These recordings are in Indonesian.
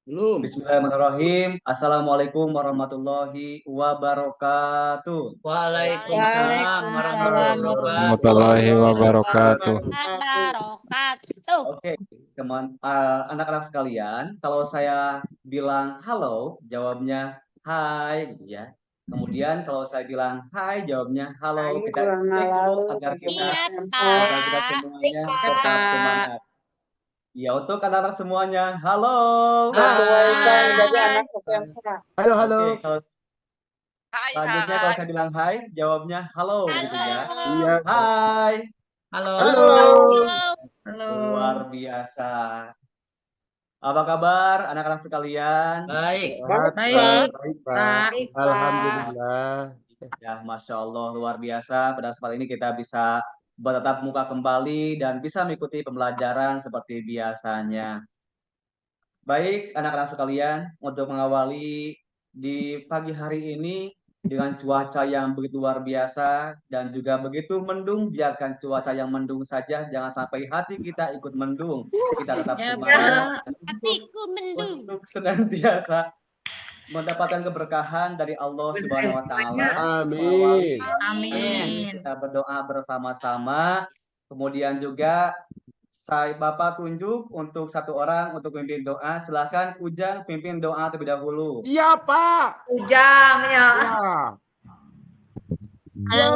Belum. Bismillahirrahmanirrahim. Assalamualaikum warahmatullahi wabarakatuh. Waalaikumsalam Waalaikumsalam warahmatullahi wabarakatuh. warahmatullahi Warahmatullahi wabarakatuh. wabarakatuh. Oke, teman anak-anak sekalian, kalau saya bilang halo, jawabnya hai, gitu ya. Kemudian kalau saya bilang hai, jawabnya halo. Kita cek dulu Iya, agar kita Kak. semuanya Iya, tetap Kak. semangat. Ya, untuk anak-anak semuanya, halo. Hai. Halo, halo. Oke, kalau Hai, selanjutnya kalau saya bilang hai, jawabnya halo, gitu ya. Iya. Hai, Halo. Halo. Halo. luar biasa. Apa kabar anak-anak sekalian? Baik. Sehat, Baik, Baik, Pak. Alhamdulillah. Ya, Masya Allah, luar biasa. Pada kesempatan ini kita bisa bertatap muka kembali dan bisa mengikuti pembelajaran seperti biasanya. Baik, anak-anak sekalian, untuk mengawali di pagi hari ini dengan cuaca yang begitu luar biasa dan juga begitu mendung, biarkan cuaca yang mendung saja, jangan sampai hati kita ikut mendung. Kita tetap Ya, semangat Pak. Hatiku mendung. untuk senantiasa mendapatkan keberkahan dari Allah Subhanahu wa taala. Amin. Amin. Kita berdoa bersama-sama. Kemudian juga saya Bapak tunjuk untuk satu orang untuk pimpin doa. Silakan Ujang pimpin doa terlebih dahulu. Iya, Pak. Ujangnya. Ya.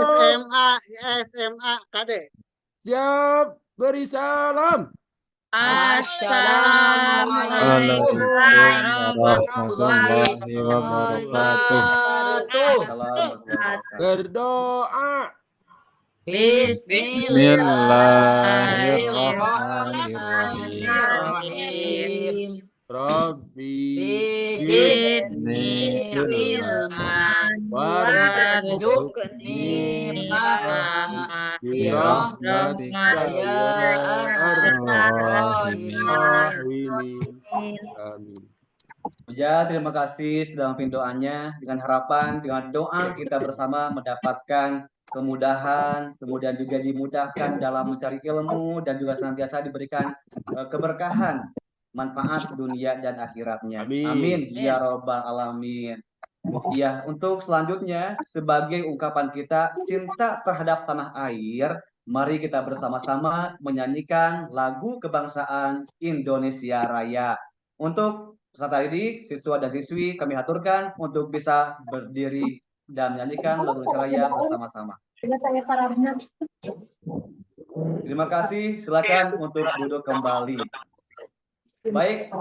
SMA KD. Siap. Beri salam. Assalamualaikum warahmatullahi wabarakatuh. Assalamualaikum. Berdoa. Bismillahirrahmanirrahim. Rabbi Zidni ilman warzuqni birahmatika ya arhamar rahimin. Amin. Ya, terima kasih sudah memimpin doanya. Dengan harapan, dengan doa kita bersama mendapatkan kemudahan, kemudian juga dimudahkan dalam mencari ilmu dan juga senantiasa diberikan keberkahan, manfaat dunia dan akhiratnya. Amin. Ya Robbal Alamin. Ya, untuk selanjutnya sebagai ungkapan kita cinta terhadap tanah air, mari kita bersama-sama menyanyikan lagu kebangsaan Indonesia Raya. Untuk peserta didik, siswa dan siswi kami aturkan untuk bisa berdiri dan menyanyikan lagu Indonesia Raya bersama-sama. Terima kasih, silakan untuk duduk kembali. Baik,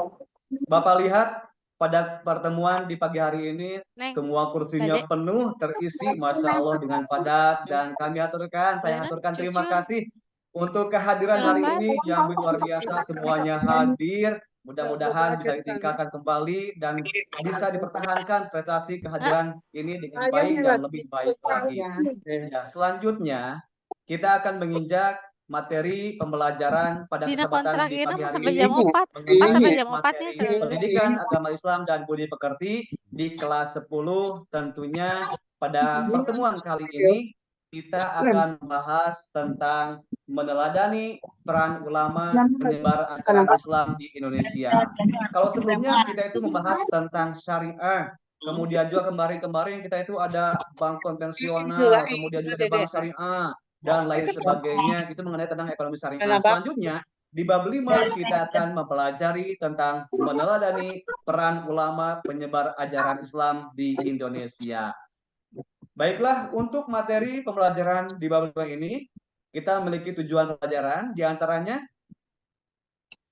Bapak lihat pada pertemuan di pagi hari ini semua kursinya penuh terisi, Masya Allah dengan padat, dan kami aturkan, saya aturkan terima kasih untuk kehadiran hari ini yang luar biasa, semuanya hadir. Mudah-mudahan bisa ditingkatkan kembali dan bisa dipertahankan prestasi kehadiran ini dengan baik dan lebih baik lagi. Ya, selanjutnya kita akan menginjak materi pembelajaran pada kesempatan di pagi hari ini mengenai materi pendidikan agama Islam dan budi pekerti di kelas 10. Tentunya pada pertemuan kali ini kita akan membahas tentang meneladani peran ulama penyebar ajaran Islam di Indonesia. Kalau sebelumnya kita itu membahas tentang syariah, kemudian juga kemarin kita itu ada bank konvensional, kemudian juga ada bank syariah dan lain sebagainya, itu mengenai tentang ekonomi syariah. Selanjutnya di bab 5 kita akan mempelajari tentang meneladani peran ulama penyebar ajaran Islam di Indonesia. Baiklah, untuk materi pembelajaran di bab 5 ini kita memiliki tujuan pelajaran, diantaranya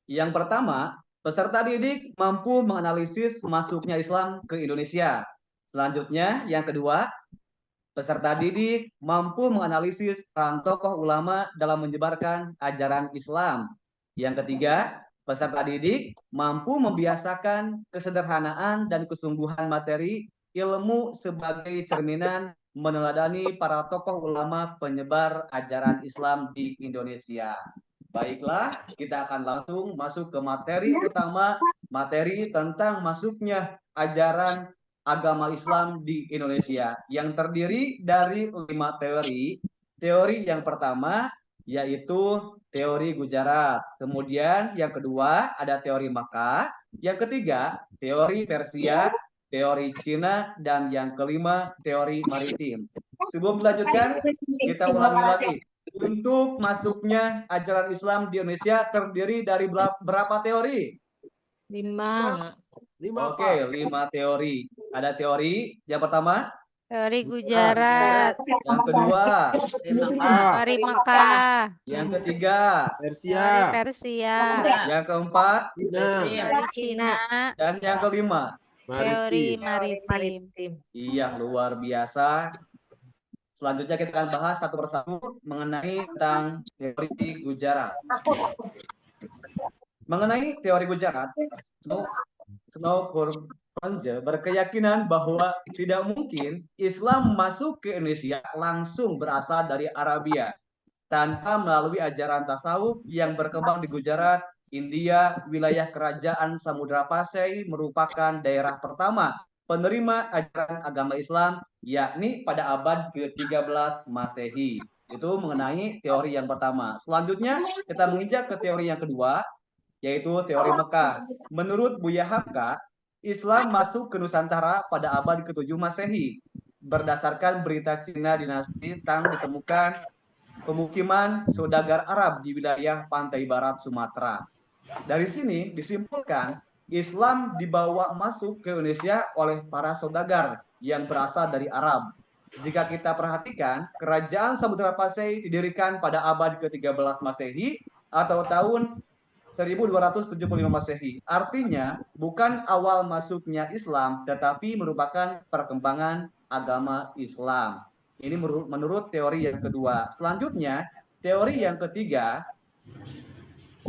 yang pertama, peserta didik mampu menganalisis masuknya Islam ke Indonesia. Selanjutnya, yang kedua, peserta didik mampu menganalisis peran tokoh ulama dalam menyebarkan ajaran Islam. Yang ketiga, peserta didik mampu membiasakan kesederhanaan dan kesungguhan materi ilmu sebagai cerminan meneladani para tokoh ulama penyebar ajaran Islam di Indonesia. Baiklah, kita akan langsung masuk ke materi utama, materi tentang masuknya ajaran agama Islam di Indonesia yang terdiri dari 5 teori. Teori yang pertama yaitu teori Gujarat. Kemudian yang kedua ada teori Makkah, Yang ketiga, teori Persia, teori Cina, dan yang kelima, teori maritim. Sebelum dilanjutkan, kita ulangi lagi. Untuk masuknya ajaran Islam di Indonesia terdiri dari berapa teori? 5. Oke, 5 teori. Ada teori yang pertama, Teori Gujarat. yang kedua, Teori Mekah. yang ketiga, Persia. Teori Persia. yang keempat, Cina. Teori Cina. dan yang kelima. Teori Maritim. maritim. Iya, luar biasa. Selanjutnya kita akan bahas satu persatu mengenai tentang teori Gujarat. Mengenai teori Gujarat, Snow Kuranja berkeyakinan bahwa tidak mungkin Islam masuk ke Indonesia langsung berasal dari Arabia tanpa melalui ajaran tasawuf yang berkembang di Gujarat, India. Wilayah kerajaan Samudra Pasai merupakan daerah pertama penerima ajaran agama Islam, yakni pada abad ke-13 Masehi. Itu mengenai teori yang pertama. Selanjutnya kita menginjak ke teori yang kedua, yaitu teori Mekah. Menurut Buya Hamka, Islam masuk ke Nusantara pada abad ke-7 Masehi. Berdasarkan berita Cina dinasti Tang ditemukan pemukiman saudagar Arab di wilayah pantai barat Sumatera. Dari sini disimpulkan Islam dibawa masuk ke Indonesia oleh para saudagar yang berasal dari Arab. Jika kita perhatikan, kerajaan Samudra Pasai didirikan pada abad ke-13 Masehi atau tahun 1275 Masehi. Artinya, bukan awal masuknya Islam, tetapi merupakan perkembangan agama Islam. Ini menurut teori yang kedua. Selanjutnya, teori yang ketiga,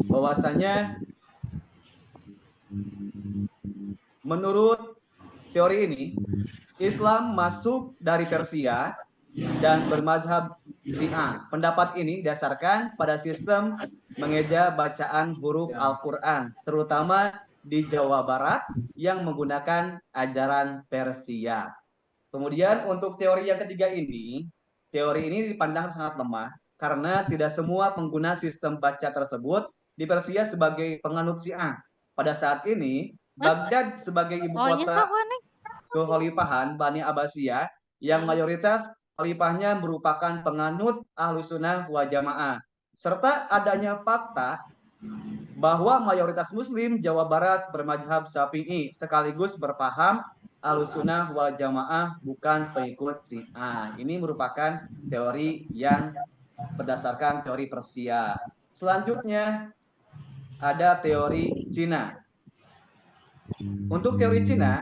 bahwasanya menurut teori ini, Islam masuk dari Persia dan bermazhab Syiah. Pendapat ini didasarkan pada sistem mengeja bacaan huruf Al-Quran, terutama di Jawa Barat yang menggunakan ajaran Persia. Kemudian untuk teori yang ketiga ini, teori ini dipandang sangat lemah karena tidak semua pengguna sistem baca tersebut di Persia sebagai penganut Syiah. Pada saat ini, Baghdad sebagai ibu kota kekhalifahan Bani Abbasiyah yang mayoritas khalifahnya merupakan penganut Ahlus Sunnah wal Jamaah, serta adanya fakta bahwa mayoritas Muslim Jawa Barat bermadzhab Syafi'i sekaligus berpaham Ahlus Sunnah wal Jamaah bukan pengikut Syiah. Ini merupakan teori yang berdasarkan teori Persia. Selanjutnya ada teori Cina. Untuk teori Cina,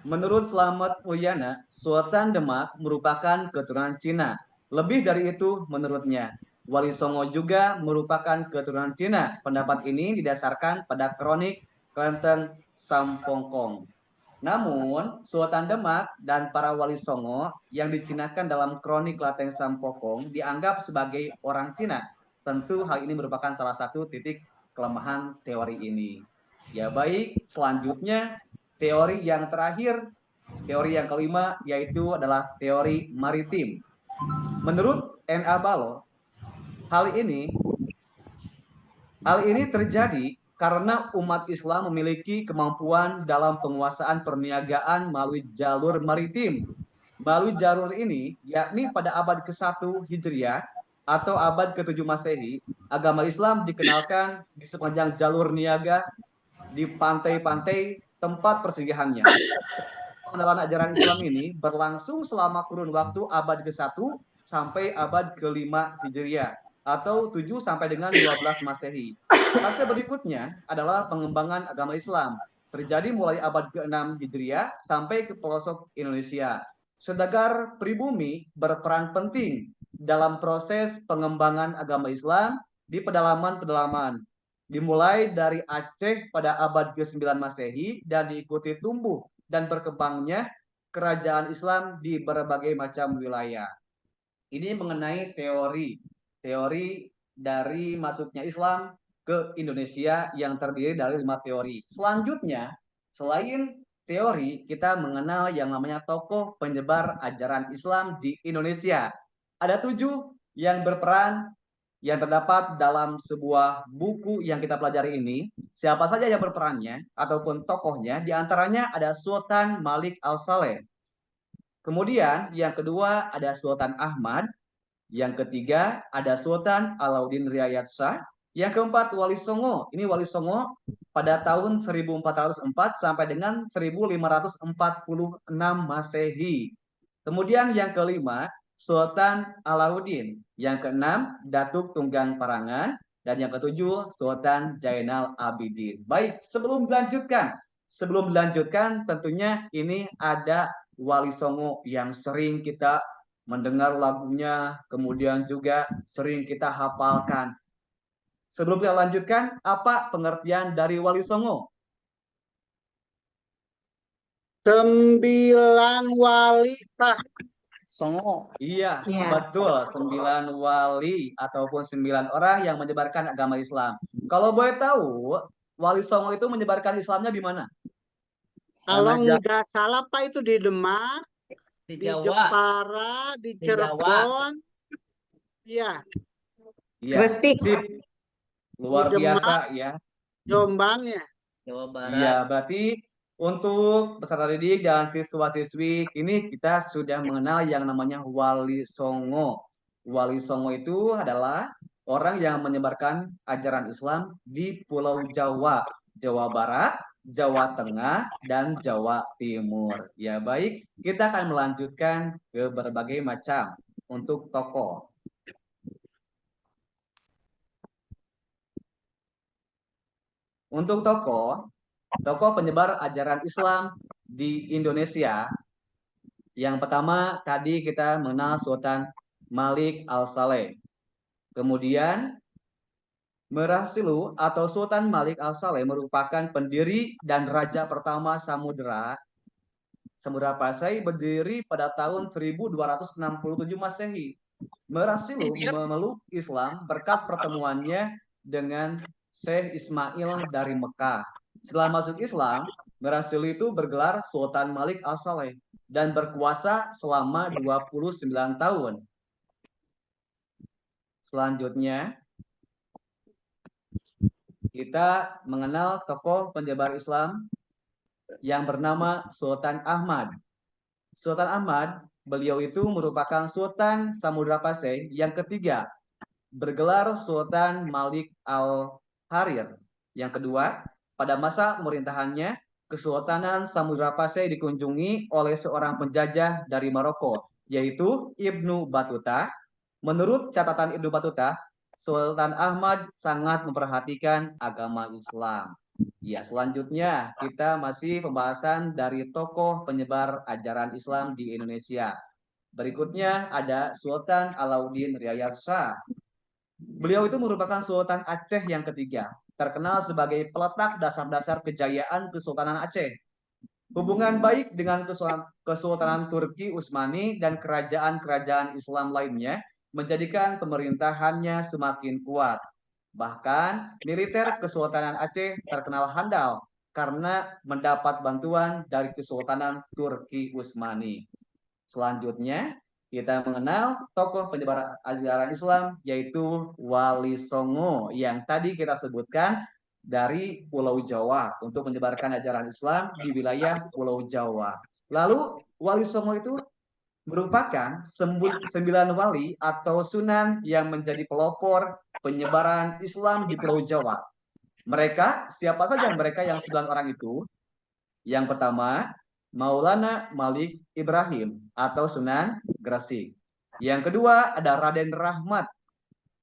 menurut Slamet Mulyana, Sultan Demak merupakan keturunan Cina. Lebih dari itu menurutnya, Wali Songo juga merupakan keturunan Cina. Pendapat ini didasarkan pada kronik Klenteng Sampokong. Namun, Sultan Demak dan para Wali Songo yang dicinakan dalam kronik Klenteng Sampokong dianggap sebagai orang Cina. Tentu hal ini merupakan salah satu titik kelemahan teori ini. Ya baik, selanjutnya teori yang terakhir, teori yang kelima, yaitu adalah teori maritim. Menurut N.A. Balo, hal ini terjadi karena umat Islam memiliki kemampuan dalam penguasaan perniagaan melalui jalur maritim. Melalui jalur ini, yakni pada abad ke-1 Hijriah atau abad ke-7 Masehi, agama Islam dikenalkan di sepanjang jalur niaga di pantai-pantai tempat persinggahannya. Pengenalan ajaran Islam ini berlangsung selama kurun waktu abad ke-1 sampai abad ke-5 Hijriah atau 7 sampai dengan 12 Masehi. Fase berikutnya adalah pengembangan agama Islam. Terjadi mulai abad ke-6 Hijriah sampai ke pelosok Indonesia. Saudagar pribumi berperan penting dalam proses pengembangan agama Islam di pedalaman-pedalaman. Dimulai dari Aceh pada abad ke-9 Masehi dan diikuti tumbuh dan berkembangnya kerajaan Islam di berbagai macam wilayah. Ini mengenai teori dari masuknya Islam ke Indonesia yang terdiri dari 5 teori. Selanjutnya, selain teori, kita mengenal yang namanya tokoh penyebar ajaran Islam di Indonesia. Ada 7 yang berperan, yang terdapat dalam sebuah buku yang kita pelajari ini, siapa saja yang berperannya ataupun tokohnya, diantaranya ada Sultan Malik Al-Saleh. Kemudian yang kedua ada Sultan Ahmad, yang ketiga ada Sultan Alauddin Riayat Shah, yang keempat Wali Songo. Ini Wali Songo pada tahun 1404 sampai dengan 1546 Masehi. Kemudian yang kelima Sultan Alauddin, yang keenam Datuk Tunggang Parangan, dan yang ketujuh Sultan Zainal Abidin. Baik, sebelum dilanjutkan tentunya ini ada Wali Songo yang sering kita mendengar lagunya, kemudian juga sering kita hafalkan. Sebelum kita lanjutkan, apa pengertian dari Wali Songo? 9 wali Pak. Songo. Iya, betul. 9 wali ataupun 9 orang yang menyebarkan agama Islam. Kalau boleh tahu, Wali Songo itu menyebarkan Islamnya di mana? Kalau nggak salah Pak itu di Demak, Di di Jawa. Jepara, di Di Jawa. Cirebon. Iya, Iya, sip. Luar Di Demak. biasa ya. Jombang ya. Jawa Barat. Iya, berarti untuk peserta didik dan siswa-siswi ini kita sudah mengenal yang namanya Wali Songo. Wali Songo itu adalah orang yang menyebarkan ajaran Islam di Pulau Jawa, Jawa Barat, Jawa Tengah, dan Jawa Timur. Ya baik, kita akan melanjutkan ke berbagai macam untuk tokoh. Untuk tokoh penyebar ajaran Islam di Indonesia. Yang pertama tadi kita mengenal Sultan Malik Al-Saleh. Kemudian Merah Silu atau Sultan Malik Al-Saleh merupakan pendiri dan raja pertama Samudra Pasai, berdiri pada tahun 1267 Masehi. Merah Silu memeluk Islam berkat pertemuannya dengan Syekh Ismail dari Mekah. Setelah masuk Islam, Merah Silu itu bergelar Sultan Malik Al-Saleh dan berkuasa selama 29 tahun. Selanjutnya, kita mengenal tokoh penyebar Islam yang bernama Sultan Ahmad. Sultan Ahmad, beliau itu merupakan Sultan Samudra Pasai yang ketiga, bergelar Sultan Malik Al-Harir. Yang kedua, pada masa pemerintahannya, Kesultanan Samudra Pasai dikunjungi oleh seorang penjajah dari Maroko, yaitu Ibnu Battuta. Menurut catatan Ibnu Battuta, Sultan Ahmad sangat memperhatikan agama Islam. Ya, selanjutnya kita masih pembahasan dari tokoh penyebar ajaran Islam di Indonesia. Berikutnya ada Sultan Alauddin Riayat Shah. Beliau itu merupakan Sultan Aceh yang ketiga, terkenal sebagai peletak dasar-dasar kejayaan Kesultanan Aceh. Hubungan baik dengan Kesultanan Turki Utsmani dan kerajaan-kerajaan Islam lainnya menjadikan pemerintahannya semakin kuat. Bahkan militer Kesultanan Aceh terkenal handal karena mendapat bantuan dari Kesultanan Turki Utsmani. Selanjutnya, kita mengenal tokoh penyebar ajaran Islam yaitu Wali Songo yang tadi kita sebutkan dari Pulau Jawa untuk menyebarkan ajaran Islam di wilayah Pulau Jawa. Lalu Wali Songo itu merupakan 9 wali atau sunan yang menjadi pelopor penyebaran Islam di Pulau Jawa. Mereka, siapa saja mereka yang 9 orang itu? Yang pertama, Maulana Malik Ibrahim atau Sunan Gresik. Yang kedua ada Raden Rahmat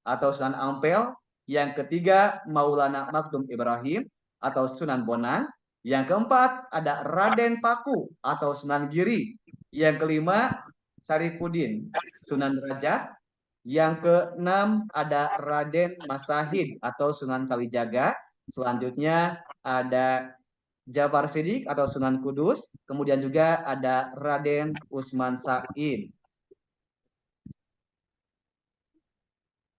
atau Sunan Ampel. Yang ketiga Maulana Maktum Ibrahim atau Sunan Bonang. Yang keempat ada Raden Paku atau Sunan Giri. Yang kelima Syarifuddin Sunan Derajat. Yang keenam ada Raden Masahid atau Sunan Kalijaga. Selanjutnya ada Jafar Siddiq atau Sunan Kudus. Kemudian juga ada Raden Usman Said.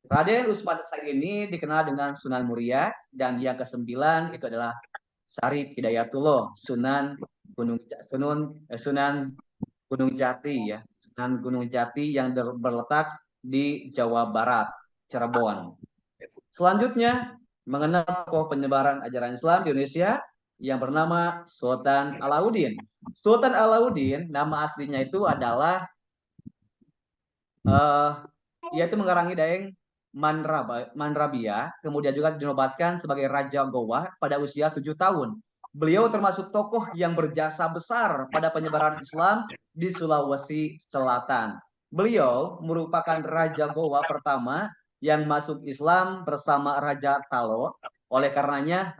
Raden Usman Said ini dikenal dengan Sunan Muria, dan yang ke-9 itu adalah Syarif Hidayatullah, Sunan Gunung Jati ya, Sunan Gunung Jati yang berletak di Jawa Barat. Cirebon. Selanjutnya, mengenal tokoh penyebaran ajaran Islam di Indonesia yang bernama Sultan Alauddin. Sultan Alauddin, nama aslinya itu adalah yaitu mengarangi Daeng Manrabia, kemudian juga dinobatkan sebagai Raja Gowa pada usia 7 tahun. Beliau termasuk tokoh yang berjasa besar pada penyebaran Islam di Sulawesi Selatan. Beliau merupakan Raja Gowa pertama yang masuk Islam bersama Raja Talo. Oleh karenanya,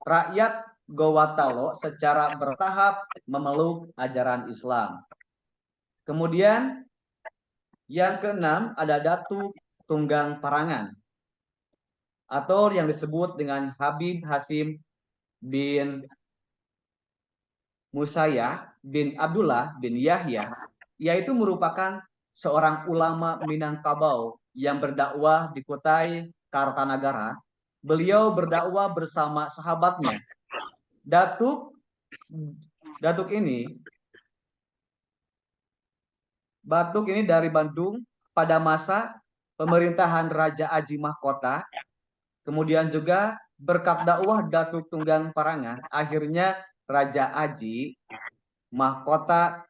rakyat Gowa Talo secara bertahap memeluk ajaran Islam. Kemudian yang keenam ada Datuk Tunggang Parangan atau yang disebut dengan Habib Hasim bin Musaya bin Abdullah bin Yahya, yaitu merupakan seorang ulama Minangkabau yang berdakwah di Kutai Kartanagara. Beliau berdakwah bersama sahabatnya. Datuk ini dari Bandung pada masa pemerintahan Raja Aji Mahkota. Kemudian juga berkat dakwah Datuk Tunggang Parangan, akhirnya Raja Aji Mahkota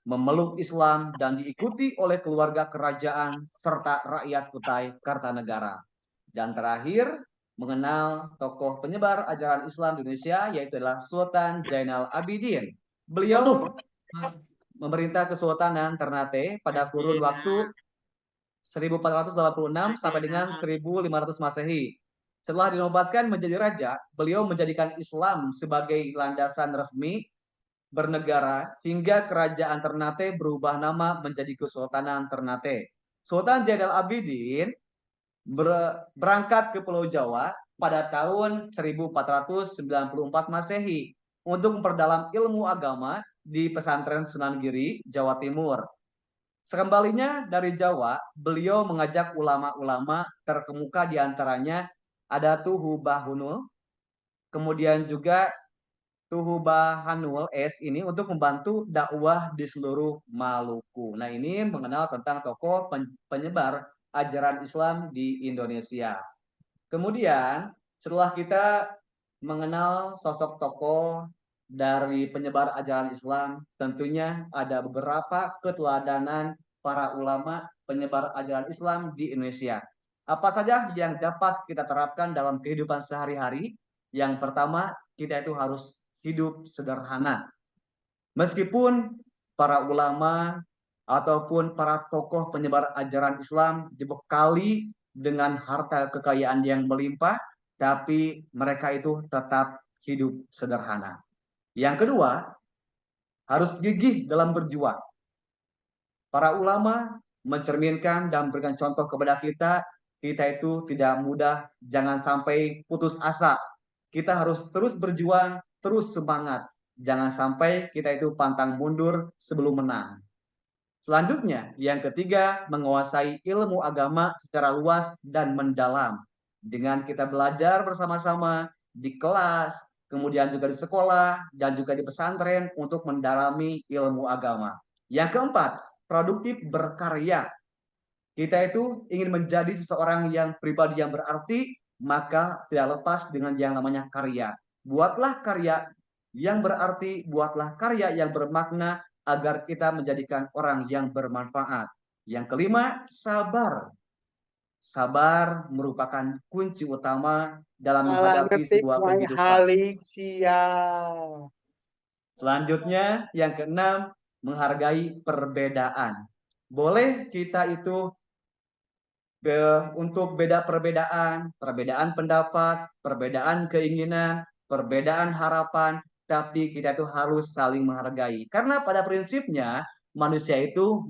memeluk Islam dan diikuti oleh keluarga kerajaan serta rakyat Kutai Kartanegara. Dan terakhir, mengenal tokoh penyebar ajaran Islam di Indonesia, yaitu adalah Sultan Zainal Abidin. Beliau memerintah Kesultanan Ternate pada kurun waktu 1486 sampai dengan 1500 Masehi. Setelah dinobatkan menjadi raja, beliau menjadikan Islam sebagai landasan resmi bernegara hingga kerajaan Ternate berubah nama menjadi Kesultanan Ternate. Sultan Zainal Abidin berangkat ke Pulau Jawa pada tahun 1494 Masehi untuk memperdalam ilmu agama di pesantren Sunan Giri, Jawa Timur. Sekembalinya dari Jawa, beliau mengajak ulama-ulama terkemuka di antaranya ada Tuhu Bahunul, kemudian juga Tuhu Bahanul S ini untuk membantu dakwah di seluruh Maluku. Nah, ini mengenal tentang tokoh penyebar ajaran Islam di Indonesia. Kemudian setelah kita mengenal sosok tokoh dari penyebar ajaran Islam, tentunya ada beberapa keteladanan para ulama penyebar ajaran Islam di Indonesia. Apa saja yang dapat kita terapkan dalam kehidupan sehari-hari? Yang pertama, kita itu harus hidup sederhana. Meskipun para ulama ataupun para tokoh penyebar ajaran Islam dibekali dengan harta kekayaan yang melimpah, tapi mereka itu tetap hidup sederhana. Yang kedua, harus gigih dalam berjuang. Para ulama mencerminkan dan memberikan contoh kepada kita itu tidak mudah, jangan sampai putus asa. Kita harus terus berjuang, terus semangat. Jangan sampai kita itu pantang mundur sebelum menang. Selanjutnya, yang ketiga, menguasai ilmu agama secara luas dan mendalam. Dengan kita belajar bersama-sama di kelas, kemudian juga di sekolah, dan juga di pesantren untuk mendalami ilmu agama. Yang keempat, produktif berkarya. Kita itu ingin menjadi seseorang yang pribadi yang berarti, maka tidak lepas dengan yang namanya karya. Buatlah karya yang berarti, buatlah karya yang bermakna agar kita menjadikan orang yang bermanfaat. Yang kelima, sabar. Sabar merupakan kunci utama dalam menghadapi sebuah kehidupan. Selanjutnya, yang keenam, menghargai perbedaan. Boleh kita itu untuk perbedaan pendapat, perbedaan keinginan, perbedaan harapan, tapi kita itu harus saling menghargai. Karena pada prinsipnya manusia itu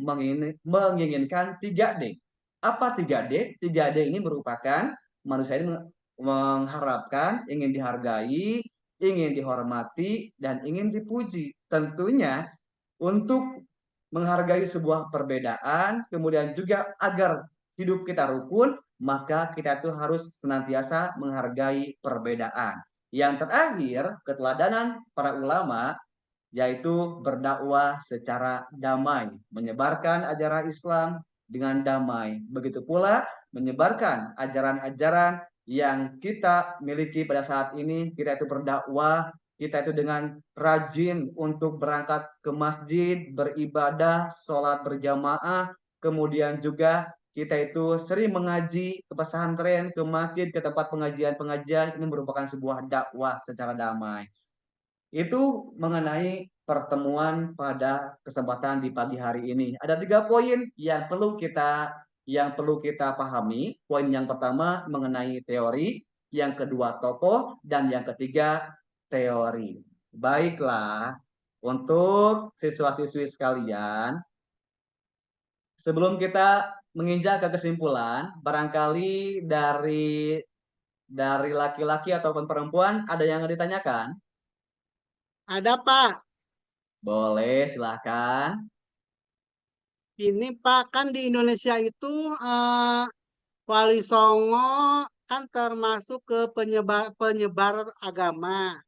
menginginkan 3D. Apa 3D? 3D ini merupakan manusia ini mengharapkan, ingin dihargai, ingin dihormati, dan ingin dipuji. Tentunya untuk menghargai sebuah perbedaan, kemudian juga agar hidup kita rukun, maka kita itu harus senantiasa menghargai perbedaan. Yang terakhir, keteladanan para ulama, yaitu berdakwah secara damai, menyebarkan ajaran Islam dengan damai. Begitu pula menyebarkan ajaran-ajaran yang kita miliki pada saat ini. Kita itu berdakwah, kita itu dengan rajin untuk berangkat ke masjid, beribadah, sholat berjamaah, kemudian juga kita itu sering mengaji ke pesantren, ke masjid, ke tempat pengajian-pengajian. Ini merupakan sebuah dakwah secara damai. Itu mengenai pertemuan pada kesempatan di pagi hari ini. Ada 3 poin yang perlu kita pahami. Poin yang pertama mengenai teori, yang kedua tokoh, dan yang ketiga teori. Baiklah, untuk siswa-siswi sekalian, sebelum kita menginjak ke kesimpulan, barangkali dari laki-laki ataupun perempuan ada yang ditanyakan? Ada Pak. Boleh, silakan. Ini Pak, kan di Indonesia itu Wali Songo kan termasuk ke penyebar agama.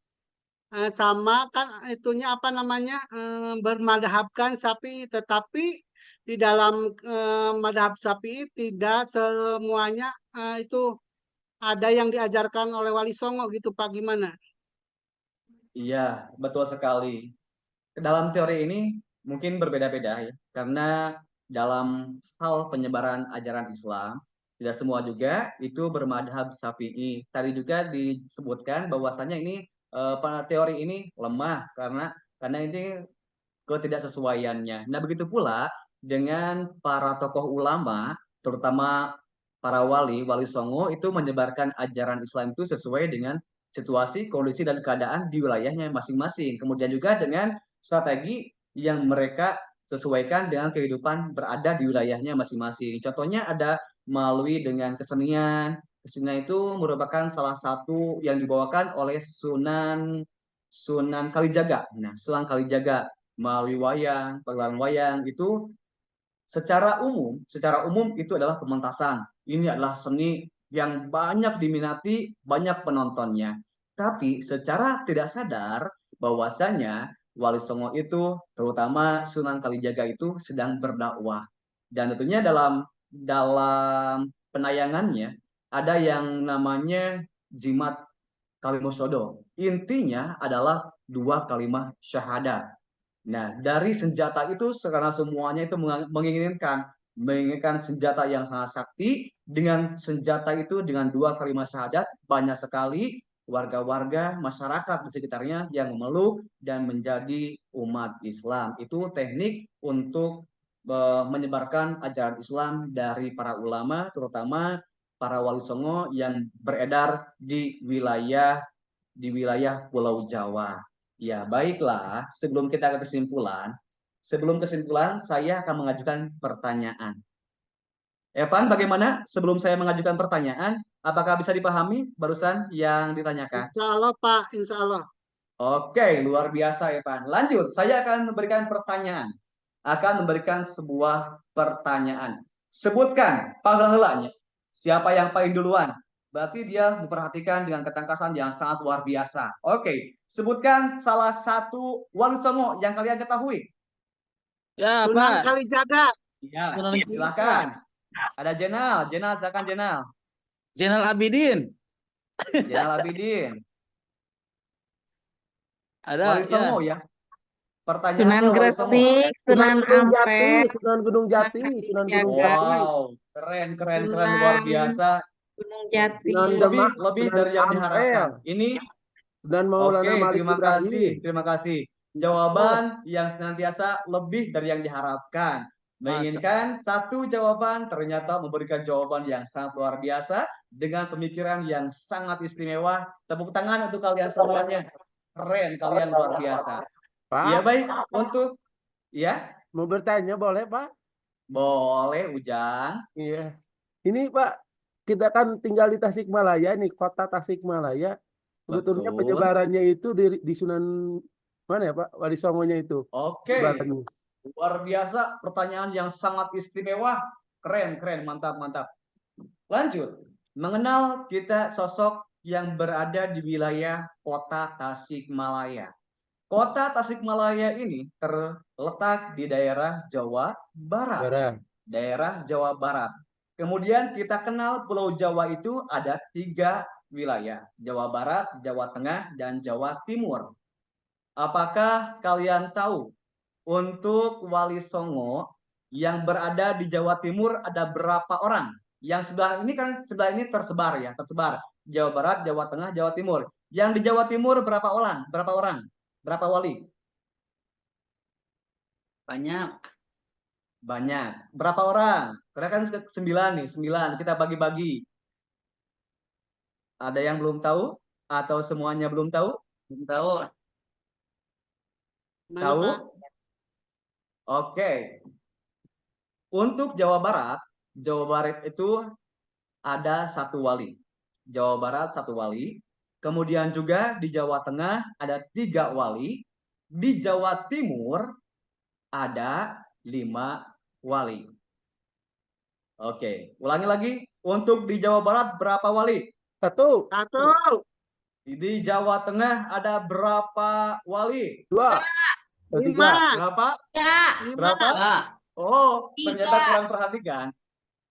Sama kan itunya apa namanya bermadhabkan sapi, tetapi di dalam madhab sapi tidak semuanya itu ada yang diajarkan oleh Wali Songo gitu Pak, gimana? Iya, betul sekali. Dalam teori ini mungkin berbeda-beda ya, karena dalam hal penyebaran ajaran Islam, tidak semua juga itu bermadhab Syafi'i. Tadi juga disebutkan bahwasanya ini teori ini lemah karena ini ketidaksesuaiannya. Nah, begitu pula dengan para tokoh ulama, terutama para wali songo itu menyebarkan ajaran Islam itu sesuai dengan situasi, kondisi, dan keadaan di wilayahnya masing-masing. Kemudian juga dengan strategi yang mereka sesuaikan dengan kehidupan berada di wilayahnya masing-masing. Contohnya ada melalui dengan kesenian. Kesenian itu merupakan salah satu yang dibawakan oleh Sunan Kalijaga. Nah, Sunan Kalijaga melalui wayang, pagelaran wayang itu secara umum itu adalah pementasan. Ini adalah seni yang banyak diminati, banyak penontonnya. Tapi secara tidak sadar bahwasanya Wali Songo itu, terutama Sunan Kalijaga itu sedang berdakwah. Dan tentunya dalam penayangannya ada yang namanya jimat Kalimosodo. Intinya adalah 2 kalimat syahadat. Nah, dari senjata itu karena semuanya itu menginginkan senjata yang sangat sakti. Dengan senjata itu, dengan 2 kalimat syahadat, banyak sekali warga-warga masyarakat di sekitarnya yang memeluk dan menjadi umat Islam. Itu teknik untuk menyebarkan ajaran Islam dari para ulama, terutama para wali songo yang beredar di wilayah Pulau Jawa. Ya, baiklah. Sebelum kesimpulan, saya akan mengajukan pertanyaan. Evan, bagaimana sebelum saya mengajukan pertanyaan, apakah bisa dipahami barusan yang ditanyakan? Insya Allah Pak, Insya Allah. Oke, luar biasa Evan. Lanjut, saya akan memberikan pertanyaan. Akan memberikan sebuah pertanyaan. Sebutkan panggilan siapa yang paling duluan. Berarti dia memperhatikan dengan ketangkasan yang sangat luar biasa. Oke, sebutkan salah satu wali songo yang kalian ketahui. Ya, Sunan Pak. Kalijaga. Ya, silakan. Ada Jenal, silakan Jenal. Zainal Abidin. Jenal Abidin. Ada Wali songo ya. Pertanyaan Sunan Wali Songo. Gresik, Sunan Ampel, Sunan Gunung Jati, Sunan Gunung Jati. Wow, keren luar biasa. Gunung Jati. Lebih dari yang diharapkan. Ini Dan Maulana oke, Malik Ibrahim. terima kasih. Jawaban yang senantiasa lebih dari yang diharapkan. Menginginkan satu jawaban, ternyata memberikan jawaban yang sangat luar biasa dengan pemikiran yang sangat istimewa. Tepuk tangan untuk kalian semuanya. Keren, kalian luar biasa. Pak, Iya baik, ya mau bertanya boleh Pak? boleh Ujang. Iya. Ini Pak, kita kan tinggal di Tasikmalaya nih, kota Tasikmalaya. Sebetulnya Betul. penyebarannya itu di Sunan mana ya Pak? Wali Songonya itu. Oke, Penyebarannya. luar biasa, pertanyaan yang sangat istimewa. Keren, mantap. Lanjut, mengenal kita sosok yang berada di wilayah kota Tasikmalaya. Kota Tasikmalaya ini terletak di daerah Jawa Barat. Daerah Jawa Barat. Kemudian kita kenal Pulau Jawa itu ada 3 wilayah, Jawa Barat, Jawa Tengah, dan Jawa Timur. Apakah kalian tahu untuk Wali Songo yang berada di Jawa Timur ada berapa orang? Yang sebelah ini kan sebelah ini tersebar ya, tersebar. Jawa Barat, Jawa Tengah, Jawa Timur. Yang di Jawa Timur berapa orang? Berapa orang? Berapa wali? Banyak. Banyak. Berapa orang? Karena kan 9 nih, 9. Kita bagi-bagi. Ada yang belum tahu? Atau semuanya belum tahu? Belum tahu. Mana, Tahu? Pak? Oke. Untuk Jawa Barat itu ada 1 wali. Jawa Barat 1 wali. Kemudian juga di Jawa Tengah ada 3 wali. Di Jawa Timur ada 5 wali. Oke, ulangi lagi. Untuk di Jawa Barat berapa wali? 1, 1, Di Jawa Tengah ada berapa wali? 2, 3. 5, Berapa? 5. Berapa? Nah, Oh, ternyata kurang perhatikan.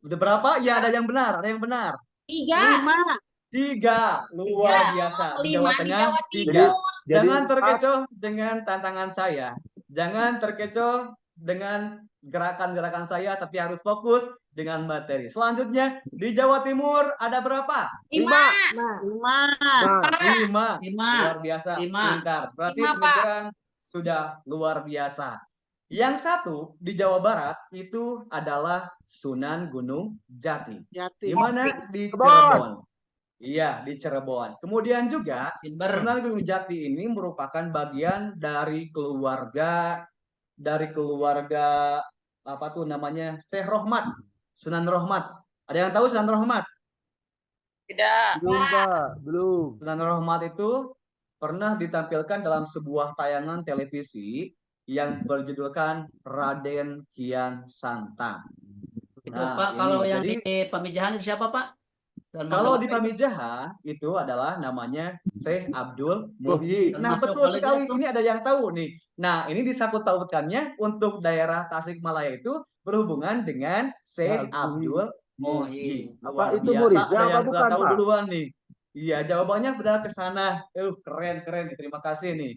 Udah berapa? Ya, ada yang benar, ada yang benar. 5. 3, luar biasa. Di Jawa Tengah 3. Jadi Jangan 4. terkecoh dengan tantangan saya. Jangan terkecoh dengan gerakan-gerakan saya, tapi harus fokus dengan materi. Selanjutnya, di Jawa Timur ada berapa? 5. 5. Nah, 5. 5. Luar biasa, 5. pintar. Berarti 5, Pak. pemikiran sudah luar biasa. Yang satu di Jawa Barat itu adalah Sunan Gunung Jati. Di Jatim. mana? Di Cirebon. Cirebon. Iya, di Cirebon. Kemudian juga Jember. Sunan Gunung Jati ini merupakan bagian dari keluarga apa tuh namanya? Syekh Rohmat. Sunan Rohmat. Ada yang tahu Sunan Rohmat? belum, Pak. Belum. Sunan Rohmat itu pernah ditampilkan dalam sebuah tayangan televisi yang berjudulkan Raden Kian Santang. Itu Nah, Pak, ini. kalau yang Jadi, di Pamijahan itu siapa Pak? Dan kalau masuk di apa itu? Pamijahan itu adalah namanya Syekh Abdul Muhyi. Muhyi. Nah, Termasuk betul wali sekali. itu. Ini ada yang tahu nih. Nah, ini disangkut-pautkannya untuk daerah Tasikmalaya itu berhubungan dengan Syekh Ya, Muhyi. Abdul Muhyi. Muhyi. Luar Apa itu biasa. muridnya Ada apa yang sudah bukan, tahu Pak? duluan nih. Iya, jawabannya benar ke sana. Keren. Terima kasih nih.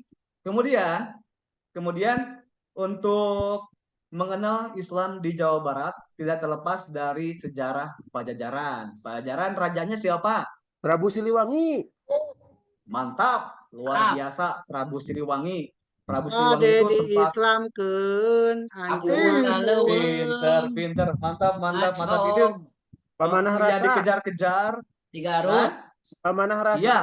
Kemudian untuk mengenal Islam di Jawa Barat tidak terlepas dari sejarah Pajajaran. Pajajaran rajanya siapa? Prabu Siliwangi. Mantap, luar biasa Prabu Siliwangi. Prabu Oh, Siliwangi itu di sempat Islam anjeun. pinter, mantap itu. Pamanah Ya Rasa. dikejar-kejar Di Garut. dan Pamanah Rasa. iya,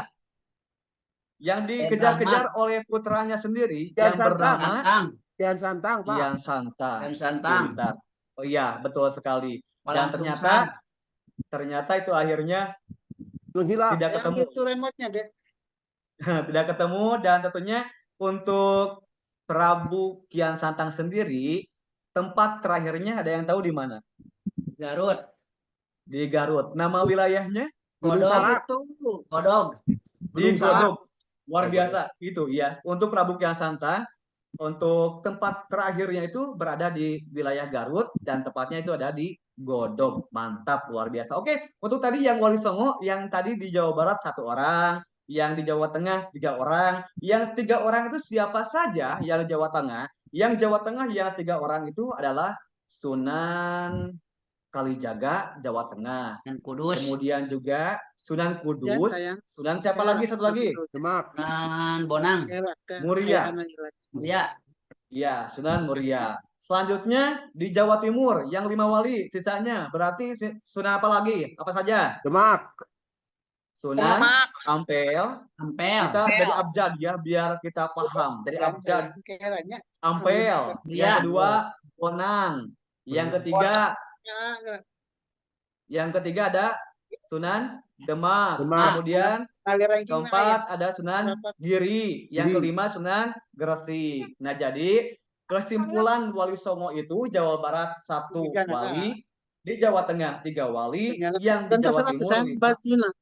yang dikejar-kejar oleh putranya sendiri Kian yang Santang. bernama Santang. Kian Santang, Pak. Kian Santang. Kian Santang. Pintar. Oh iya, betul sekali. Dan Walang Sungsang. ternyata itu akhirnya Menghilang. tidak ketemu. Ambil tuh remote-nya, Dek. Tidak ketemu, dan tentunya untuk Prabu Kian Santang sendiri tempat terakhirnya ada yang tahu di mana? Garut. Di Garut. Nama wilayahnya Gunung Godog. Salak. Itu. Godog. di Gunung Salak. Godog. Luar biasa itu ya. Untuk Prabu Kian Santang, untuk tempat terakhirnya itu berada di wilayah Garut dan tepatnya itu ada di Godog. Mantap, luar biasa. Oke, untuk tadi yang Wali Songo yang tadi di Jawa Barat 1 orang, yang di Jawa Tengah 3 orang, yang 3 orang itu siapa saja yang di Jawa Tengah? Yang Jawa Tengah yang 3 orang itu adalah Sunan Kalijaga, Jawa Tengah. Dan Kudus. Kemudian juga Sunan Kudus. sayang. Sunan siapa lagi? Satu lagi? Demak. Dan Bonang. Muria. Ya. Iya, Sunan Muria. Selanjutnya di Jawa Timur yang 5 wali sisanya. Berarti Sunan apa lagi? Apa saja? Demak. Sunan Ampel. Ampel. Kita dari abjad ya, biar kita paham. Dari abjad Kayaknya. Ampel. Iya. Yang kedua Bonang. Yang ketiga ada Sunan Demak. Demak. Kemudian keempat ada Sunan Giri. Yang Giri. kelima Sunan Gresik. Nah, jadi kesimpulan Wali Songo itu Jawa Barat 1 wali, di Jawa Tengah 3 wali, yang di Jawa Timur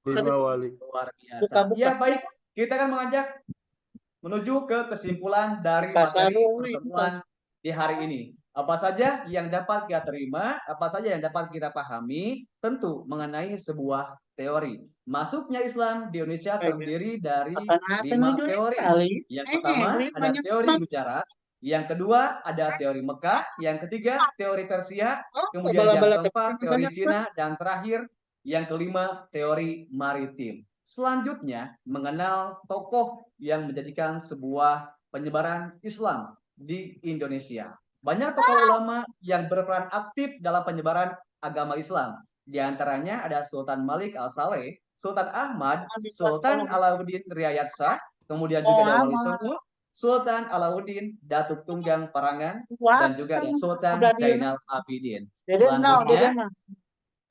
5 wali. luar biasa. Ya, baik. Kita akan mengajak menuju ke kesimpulan dari materi pertemuan di hari ini. Apa saja yang dapat kita terima, apa saja yang dapat kita pahami, tentu mengenai sebuah teori. Masuknya Islam di Indonesia terdiri dari 5 teori. Yang pertama ada teori bicara, yang kedua ada teori Mekah, yang ketiga teori Persia, kemudian yang keempat teori Cina, dan terakhir yang kelima teori maritim. Selanjutnya mengenal tokoh yang menjadikan sebuah penyebaran Islam di Indonesia. Banyak tokoh ulama yang berperan aktif dalam penyebaran agama Islam. Di antaranya ada Sultan Malik Al-Saleh, Sultan Ahmad, Sultan Alauddin Riayat Shah, kemudian juga ada Wali Songo, Sultan Alauddin Datuk Tunggang Parangan, dan juga ada Sultan Zainal Abidin. Selanjutnya,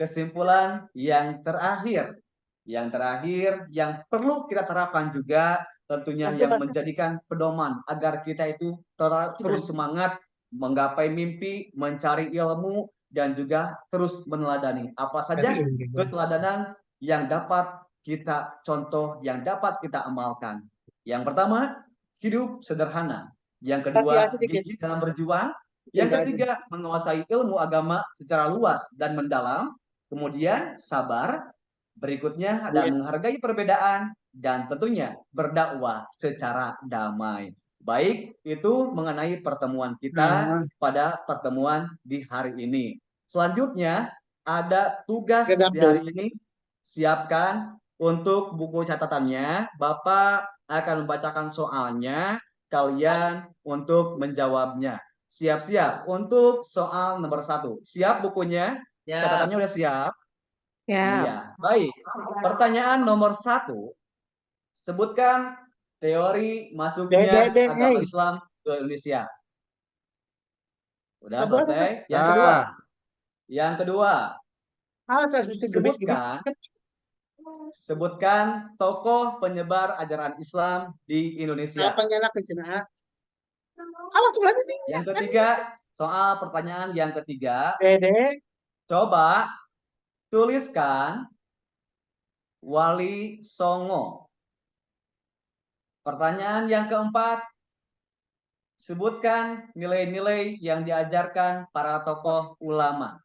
kesimpulan yang terakhir yang perlu kita terapkan juga tentunya yang menjadikan pedoman agar kita itu terus semangat menggapai mimpi, mencari ilmu, dan juga terus meneladani apa saja keteladanan yang dapat kita contoh, yang dapat kita amalkan. Yang pertama, hidup sederhana. Yang kedua, gigih dalam berjuang. Yang ketiga, menguasai ilmu agama secara luas dan mendalam. Kemudian, sabar. Berikutnya ada menghargai perbedaan dan tentunya berdakwah secara damai. Baik, itu mengenai pertemuan kita pada pertemuan di hari ini. Selanjutnya, ada tugas di hari ini. Siapkan untuk buku catatannya. Bapak akan membacakan soalnya, kalian untuk menjawabnya. Siap-siap untuk soal nomor 1. Siap bukunya? Catatannya udah siap? Iya, baik. Pertanyaan nomor 1. Sebutkan teori masuknya agama Islam ke Indonesia. Udah selesai. Yang kedua. Sebutkan tokoh penyebar ajaran Islam di Indonesia. Yang ketiga, soal pertanyaan yang ketiga. Coba tuliskan Wali Songo. Pertanyaan yang keempat, sebutkan nilai-nilai yang diajarkan para tokoh ulama.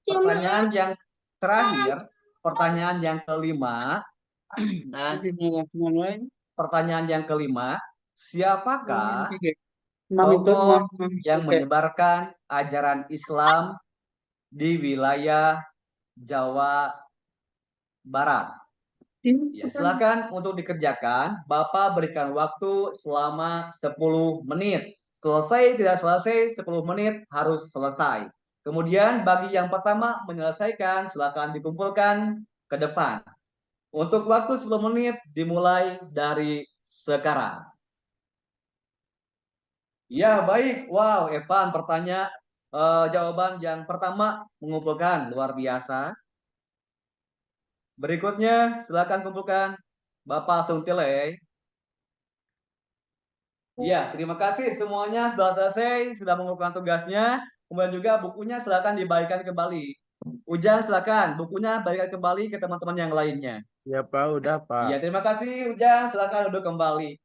Pertanyaan yang terakhir, pertanyaan yang kelima, siapakah tokoh yang menyebarkan ajaran Islam di wilayah Jawa Barat? Ya, silakan untuk dikerjakan. Bapak berikan waktu selama 10 menit. Selesai tidak selesai 10 menit harus selesai. Kemudian bagi yang pertama menyelesaikan, silakan dikumpulkan ke depan. Untuk waktu 10 menit dimulai dari sekarang. Ya, baik. Wow, Evan jawaban yang pertama mengumpulkan luar biasa. Berikutnya, silakan kumpulkan Bapak Sungtile. Ya, terima kasih semuanya sudah selesai, sudah mengumpulkan tugasnya. Kemudian juga bukunya silakan dibagikan kembali. Ujang silakan, bukunya bagikan kembali ke teman-teman yang lainnya. Ya Pak, udah Pak. Ya, terima kasih Ujang, silakan duduk kembali.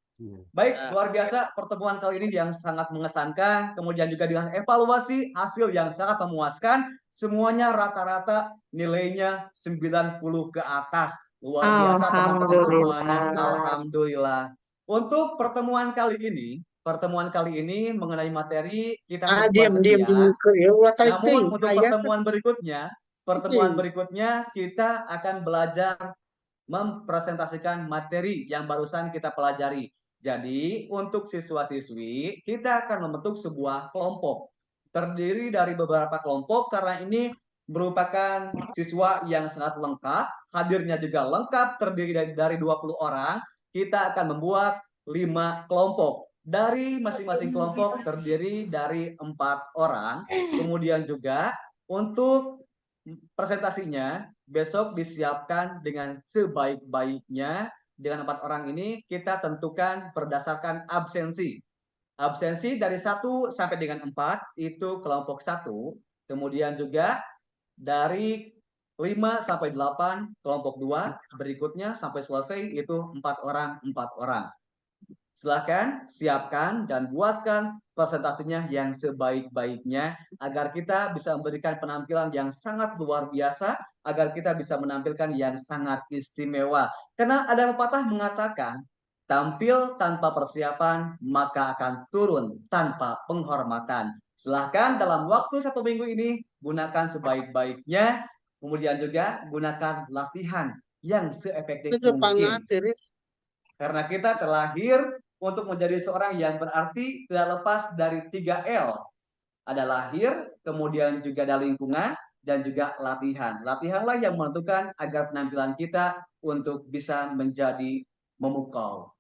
Baik, luar biasa pertemuan kali ini yang sangat mengesankan, kemudian juga dengan evaluasi hasil yang sangat memuaskan, semuanya rata-rata nilainya 90 ke atas. Luar biasa teman-teman semuanya, alhamdulillah. Untuk pertemuan kali ini mengenai materi kita namun untuk pertemuan berikutnya kita akan belajar mempresentasikan materi yang barusan kita pelajari. Jadi, untuk siswa-siswi, kita akan membentuk sebuah kelompok. Terdiri dari beberapa kelompok karena ini merupakan siswa yang sangat lengkap, hadirnya juga lengkap, terdiri dari 20 orang. Kita akan membuat 5 kelompok. Dari masing-masing kelompok terdiri dari 4 orang. Kemudian juga untuk presentasinya besok disiapkan dengan sebaik-baiknya. Dengan 4 orang ini kita tentukan berdasarkan absensi. Absensi dari 1 sampai dengan 4 itu kelompok 1. Kemudian juga dari 5 sampai 8 kelompok 2. Berikutnya sampai selesai itu 4 orang. Silahkan siapkan dan buatkan presentasinya yang sebaik-baiknya agar kita bisa memberikan penampilan yang sangat luar biasa, agar kita bisa menampilkan yang sangat istimewa. Karena ada pepatah mengatakan, tampil tanpa persiapan maka akan turun tanpa penghormatan. Silahkan dalam waktu 1 minggu ini gunakan sebaik-baiknya, kemudian juga gunakan latihan yang seefektif mungkin. Karena kita terlahir untuk menjadi seorang yang berarti tidak lepas dari 3L. Ada lahir, kemudian juga ada lingkungan, dan juga latihan. Latihanlah yang menentukan agar penampilan kita untuk bisa menjadi memukau.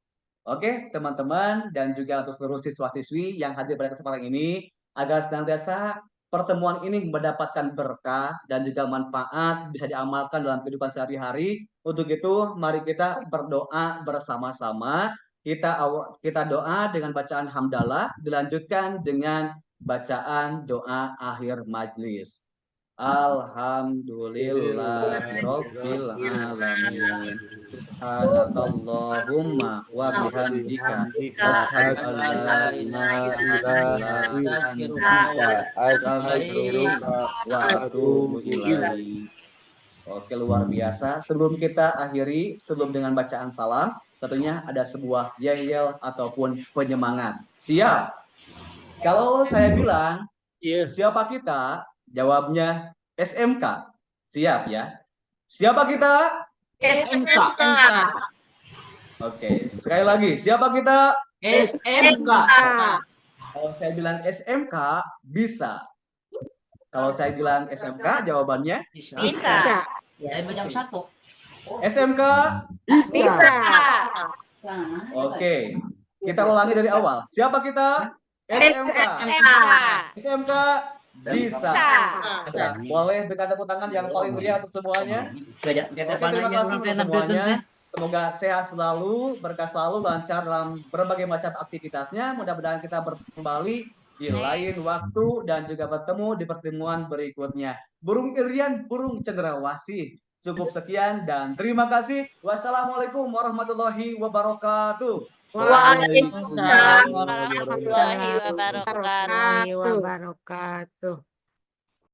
Oke, teman-teman, dan juga untuk seluruh siswa-siswi yang hadir pada kesempatan ini, agar senantiasa pertemuan ini mendapatkan berkah dan juga manfaat bisa diamalkan dalam kehidupan sehari-hari. Untuk itu, mari kita berdoa bersama-sama. Kita doa dengan bacaan hamdalah, dilanjutkan dengan bacaan doa akhir majlis. Alhamdulillah Rabbil Alamin. Subhanallahumma wa bihamdika asyhadu an la ilaha illa anta astaghfiruka wa atubu ilaik. Oke, luar biasa. Sebelum kita akhiri, sebelum dengan bacaan salam, tentunya ada sebuah yel-yel ataupun penyemangat. Siap? Kalau saya bilang, siapa kita? Jawabnya SMK. Siap ya? Siapa kita? SMK. Oke, sekali lagi. Siapa kita? SMK. Kalau saya bilang SMK, bisa. Kalau saya bilang SMK, jawabannya Bisa. Ya, jam 1. SMK. Bisa. Oke, kita ulangi dari awal. Siapa kita? SMK. SMK bisa. Boleh berikan tepuk tangan yang paling meriah untuk semuanya. Terima kasih untuk semuanya. Semoga sehat selalu, berkah selalu, lancar dalam berbagai macam aktivitasnya. Mudah-mudahan kita bertemu kembali di lain waktu dan juga bertemu di pertemuan berikutnya. Burung Irian, burung cendrawasih. Cukup sekian dan terima kasih. Wassalamualaikum warahmatullahi wabarakatuh. Waalaikumsalam warahmatullahi wabarakatuh. Warahmatullahi wabarakatuh.